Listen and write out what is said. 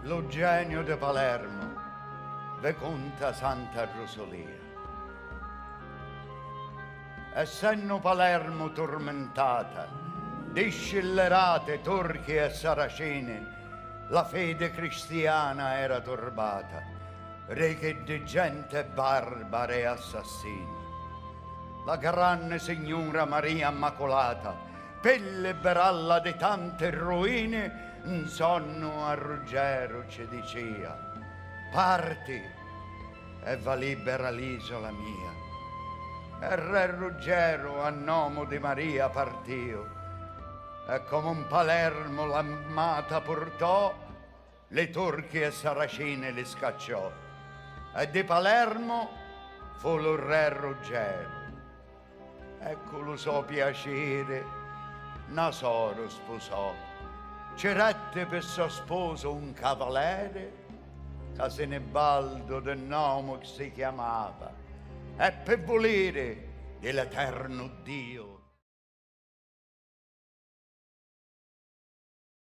lo genio de Palermo, ve conta Santa Rosalia. Essendo Palermo tormentata di scellerate turchi e saraceni, la fede cristiana era turbata, reghe di gente barbara e assassini. La grande signora Maria Immacolata, per liberarla di tante rovine, un sonno a Ruggero ci diceva: parti e va libera l'isola mia. E re Ruggero a nome di Maria partio, e come un Palermo l'armata portò, le turchi e saracine li scacciò, e di Palermo fu lo re Ruggero. Ecco lo so piacere, Nasoro sposò, cerette per suo sposo un cavaliere, Casenebaldo del nome che si chiamava, e per volere dell'eterno Dio